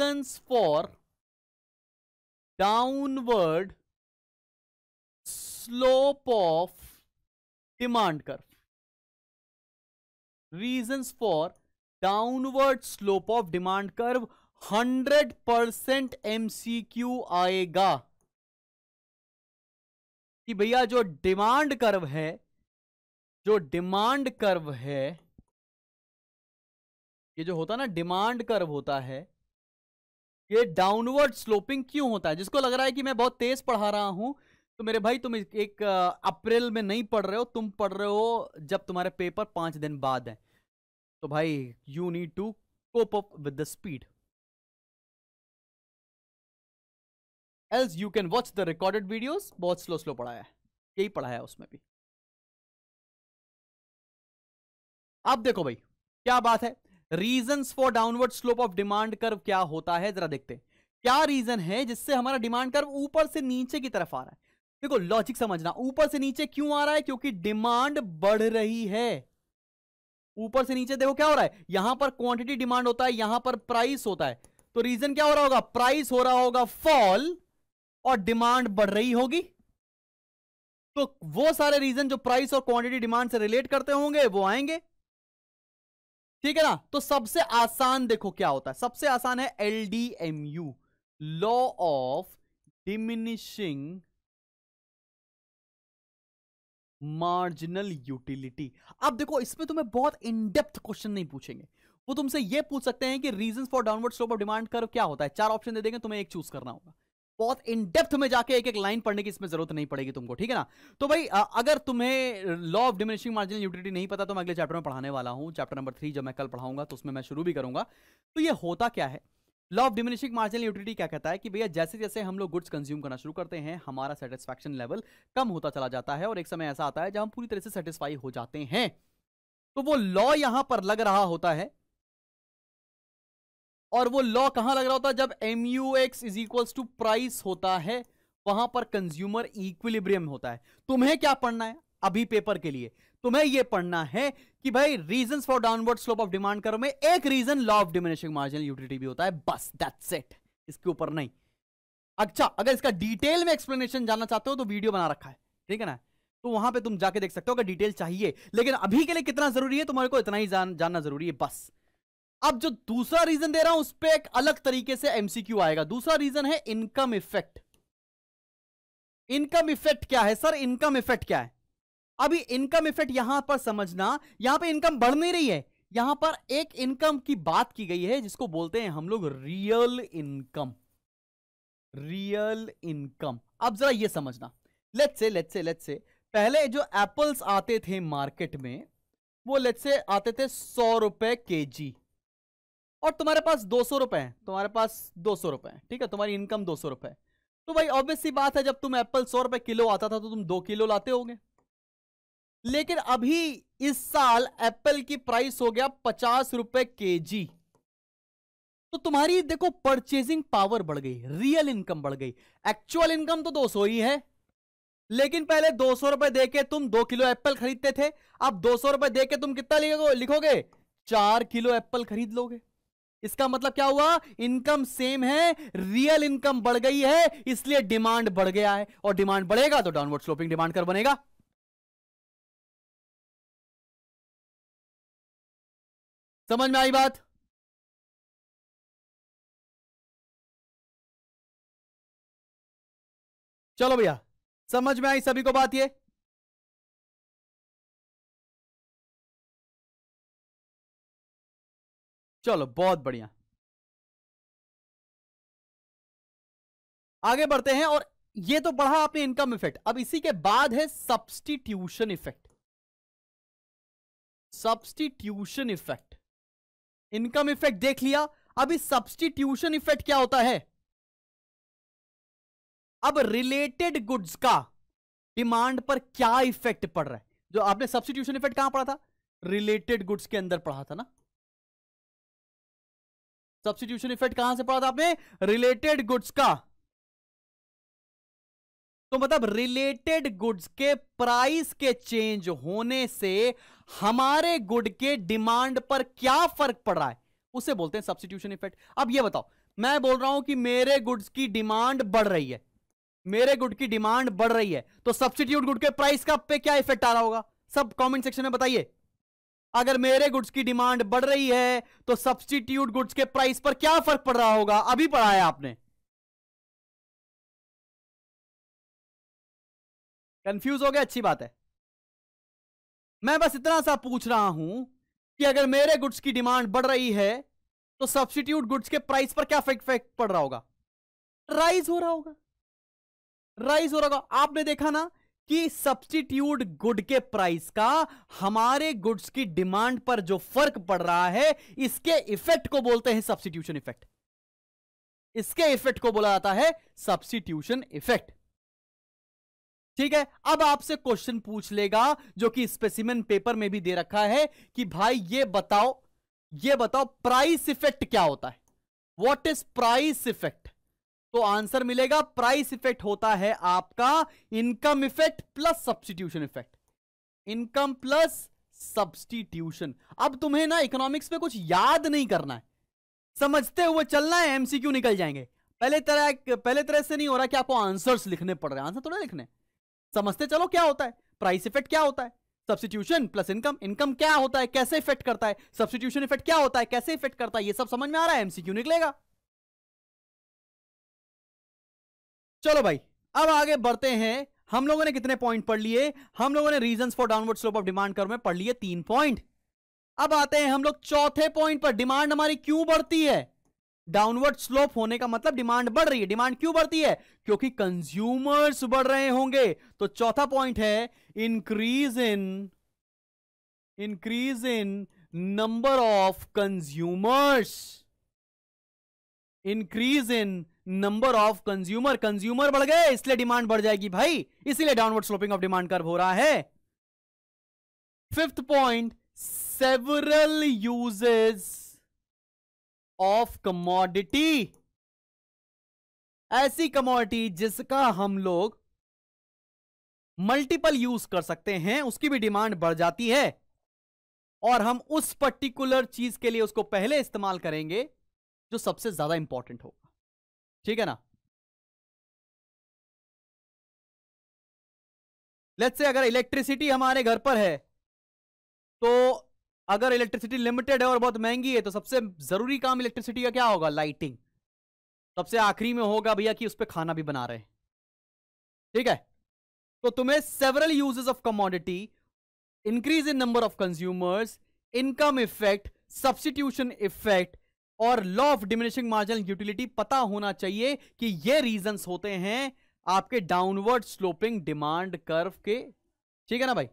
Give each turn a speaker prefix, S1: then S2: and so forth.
S1: Reasons for downward slope of demand curve, reasons for downward slope of demand curve 100% MCQ आएगा कि भैया जो demand curve है, जो डिमांड कर्व है, ये जो होता है ना डिमांड कर्व होता है, ये डाउनवर्ड स्लोपिंग क्यों होता है? जिसको लग रहा है कि मैं बहुत तेज पढ़ा रहा हूं, तो मेरे भाई तुम एक अप्रैल में नहीं पढ़ रहे हो, तुम पढ़ रहे हो जब तुम्हारे पेपर 5 दिन बाद है। तो भाई you need to cope up with the speed, else you can watch the recorded videos. बहुत स्लो स्लो पढ़ाया है, यही पढ़ाया उसमें भी। अब देखो भाई क्या बात है, reasons for downward slope of demand curve क्या होता है, जरा देखते हैं क्या रीजन है जिससे हमारा डिमांड कर्व ऊपर से नीचे की तरफ आ रहा है। देखो लॉजिक समझना, ऊपर से नीचे क्यों आ रहा है? क्योंकि डिमांड बढ़ रही है। ऊपर से नीचे देखो क्या हो रहा है, यहां पर क्वांटिटी डिमांड होता है, यहां पर प्राइस होता है। तो रीजन क्या हो रहा होगा? प्राइस हो रहा होगा फॉल और डिमांड बढ़ रही होगी। तो वो सारे रीजन जो प्राइस और क्वांटिटी डिमांड से रिलेट करते होंगे वो आएंगे, ठीक है ना। तो सबसे आसान देखो क्या होता है, सबसे आसान है LDMU, law of diminishing marginal utility. अब देखो इसमें तुम्हें बहुत इन डेप्थ क्वेश्चन नहीं पूछेंगे, वो तुमसे ये पूछ सकते हैं कि reasons for downward slope of demand curve क्या होता है। 4 ऑप्शन दे देंगे, तुम्हें एक चूज करना होगा। बहुत इन डेप्थ में जाके एक एक लाइन पढ़ने की इसमें जरूरत नहीं पड़ेगी तुमको, ठीक है ना। तो भाई अगर तुम्हें law of diminishing marginal utility नहीं पता तो मैं अगले चैप्टर में पढ़ाने वाला हूं, चैप्टर नंबर 3 जब मैं कल पढ़ाऊंगा तो उसमें मैं शुरू भी करूंगा। तो ये होता क्या है, law of diminishing marginal utility क्या कहता है कि भैया जैसे जैसे हम लोग गुड्स कंज्यूम करना शुरू करते हैं हमारा सेटिस्फैक्शन लेवल कम होता चला जाता है और एक समय ऐसा आता है जब हम पूरी तरह से सेटिस्फाई हो जाते हैं। तो वो लॉ यहां पर लग रहा होता है, और वो लॉ कहां लग रहा होता है? जब MUX is equals to price होता है, वहां पर कंज्यूमर इक्विलिब्रियम होता है। तुम्हें क्या पढ़ना है अभी पेपर के लिए? तुम्हें यह पढ़ना है कि भाई reasons for downward slope of demand curve में एक reason law of diminishing marginal utility भी होता है, बस दैट्स इट, इसके ऊपर नहीं। अच्छा अगर इसका डिटेल में एक्सप्लेनेशन जानना चाहते हो तो वीडियो बना रखा है, ठीक है ना, तो वहां पे तुम जाके देख सकते हो अगर डिटेल चाहिए। लेकिन अभी के लिए कितना जरूरी है तुम्हारे को, इतना ही जानना जरूरी है बस। अब जो दूसरा रीजन दे रहा हूं उस पर एक अलग तरीके से MCQ आएगा। दूसरा रीजन है इनकम इफेक्ट। इनकम इफेक्ट क्या है सर? इनकम इफेक्ट क्या है? अभी इनकम इफेक्ट यहां पर समझना, यहां पे इनकम बढ़ नहीं रही है, यहां पर एक इनकम की बात की गई है जिसको बोलते हैं हम लोग रियल इनकम। रियल इनकम, अब जरा ये समझना, लेट्स से पहले जो एप्पल्स आते थे मार्केट में वो लेट्स से आते थे 100 रुपए केजी, और तुम्हारे पास 200 रुपए है, तुम्हारे पास 200 रुपए है, ठीक है, तुम्हारी इनकम 200 रुपए। तो भाई ऑब्वियस सी बात है जब तुम एप्पल 100 रुपए किलो आता था तो तुम 2 किलो लाते होगे। लेकिन अभी इस साल एप्पल की प्राइस हो गया 50 रुपए केजी, तो तुम्हारी देखो परचेजिंग पावर बढ़ गई, रियल इनकम बढ़ गई। एक्चुअल इनकम तो 200 ही है, लेकिन पहले 200 रुपए देके तुम 2 किलो एप्पल खरीदते थे, अब 200 रुपए देके तुम कितना लिखोगे? 4 किलो एप्पल खरीद लोगे। इसका मतलब क्या हुआ? इनकम सेम है, रियल इनकम बढ़ गई है, इसलिए डिमांड बढ़ गया है, और डिमांड बढ़ेगा तो डाउनवर्ड स्लोपिंग डिमांड कर्व बनेगा। समझ में आई बात? चलो भैया समझ में आई सभी को बात? ये चलो बहुत बढ़िया, आगे बढ़ते हैं। और ये तो बढ़ा आपने इनकम इफेक्ट, अब इसी के बाद है substitution effect. Substitution effect, income effect देख लिया, अभी सब्स्टिट्यूशन इफेक्ट क्या होता है? अब रिलेटेड गुड्स का डिमांड पर क्या इफेक्ट पड़ रहा है? जो आपने सब्स्टिट्यूशन इफेक्ट कहां पढ़ा था? रिलेटेड गुड्स के अंदर पढ़ा था ना। सब्स्टिट्यूशन इफेक्ट कहां से पढ़ा था आपने? रिलेटेड गुड्स का। तो मतलब रिलेटेड गुड्स के प्राइस के चेंज होने से हमारे गुड के डिमांड पर क्या फर्क पड़ रहा है, उसे बोलते हैं सब्स्टिट्यूशन इफेक्ट। अब ये बताओ, मैं बोल रहा हूं कि मेरे गुड्स की डिमांड बढ़ रही है, मेरे गुड की डिमांड बढ़ रही है, तो सब्स्टिट्यूट गुड के प्राइस का पे क्या इफेक्ट आ रहा होगा? सब कमेंट सेक्शन में बताइए। अगर मेरे गुड्स की डिमांड बढ़ रही है तो सब्स्टिट्यूट गुड्स के प्राइस पर क्या फर्क पड़ रहा होगा? अभी पढ़ा है आपने। कंफ्यूज हो गया? अच्छी बात है। मैं बस इतना सा पूछ रहा हूं कि अगर मेरे गुड्स की डिमांड बढ़ रही है तो सब्स्टिट्यूट गुड्स के प्राइस पर क्या इफेक्ट पड़ रहा होगा? राइज हो रहा होगा, राइज हो रहा होगा। आपने देखा ना कि सब्स्टिट्यूट गुड के प्राइस का हमारे गुड्स की डिमांड पर जो फर्क पड़ रहा है, इसके इफेक्ट को बोलते हैं सब्स्टिट्यूशन इफेक्ट। इसके इफेक्ट को बोला जाता है सब्स्टिट्यूशन इफेक्ट। ठीक है, अब आपसे क्वेश्चन पूछ लेगा जो कि स्पेसिमेन पेपर में भी दे रखा है कि भाई ये बताओ प्राइस इफेक्ट क्या होता है? What is price effect? तो आंसर मिलेगा प्राइस इफेक्ट होता है आपका income effect plus substitution effect. Income plus substitution. अब तुम्हें ना इकोनॉमिक्स में कुछ याद नहीं करना है, समझते हुए चलना है, एमसीक्यू निकल जाएंगे। पहले तरह से नहीं हो रहा कि आपको आंसर्स लिखने पड़ रहे हैं, आंसर थोड़ा लिखने। समझते चलो क्या होता है प्राइस इफेक्ट, क्या होता है सब्स्टिट्यूशन प्लस इनकम, इनकम क्या होता है, कैसे इफेक्ट करता है, सब्स्टिट्यूशन इफेक्ट क्या होता है, कैसे इफेक्ट करता है, ये सब समझ में आ रहा है, एमसीक्यू निकलेगा। चलो भाई, अब आगे बढ़ते हैं। हम लोगों ने कितने पॉइंट पढ़ लिए? हम लोगों ने reasons for downward slope of demand curve में पढ़ लिए 3 पॉइंट। अब आते हैं हम लोग चौथे पॉइंट पर, डिमांड हमारी क्यों बढ़ती है? डाउनवर्ड स्लोप होने का मतलब डिमांड बढ़ रही है। डिमांड क्यों बढ़ती है? क्योंकि कंज्यूमर्स बढ़ रहे होंगे। तो चौथा पॉइंट है increase in number of consumers. Increase in number of consumer, consumer बढ़ गए इसलिए डिमांड बढ़ जाएगी भाई, इसीलिए downward sloping of demand curve हो रहा है। Fifth point, several uses of commodity. ऐसी कमोडिटी जिसका हम लोग मल्टीपल यूज कर सकते हैं, उसकी भी डिमांड बढ़ जाती है और हम उस पर्टिकुलर चीज के लिए उसको पहले इस्तेमाल करेंगे जो सबसे ज्यादा इंपॉर्टेंट होगा। ठीक है ना? लेट्स से अगर इलेक्ट्रिसिटी हमारे घर पर है, तो अगर इलेक्ट्रिसिटी लिमिटेड है और बहुत महंगी है, तो सबसे जरूरी काम इलेक्ट्रिसिटी का क्या होगा? लाइटिंग। सबसे आखिरी में होगा भैया कि उस पर खाना भी बना रहे हैं। ठीक है, तो तुम्हें several uses of commodity, increase in number of consumers, income effect, substitution effect और law of diminishing marginal utility पता होना चाहिए कि ये रीजंस होते हैं आपके डाउनवर्ड स्लोपिंग डिमांड कर्व के। ठीक है ना भाई?